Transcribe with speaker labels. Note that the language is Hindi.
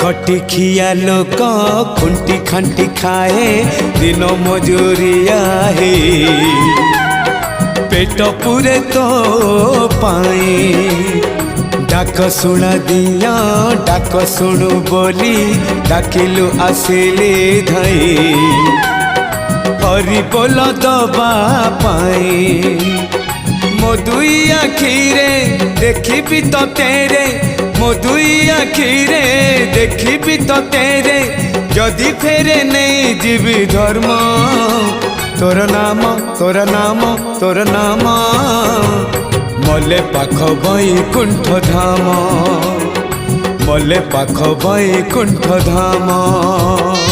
Speaker 1: खटी खिया लोक खुंटी खांटी खाए दिन मजूरिया हे पेट पूरे तो पाए डाक शुणा दिया डाक शुणु बोली डाकिलु आसिले धाई हरि बोल दबा पाए मो दुई आखिरे देखी तो तेरे मो दुई आखिरे देखी तो तेरे जदि फेरे नहीं जीवी धर्म तोर नाम तोर नाम तोर नाम मले पाख बैकुंठ धाम मले पाख बैकुंठ धाम।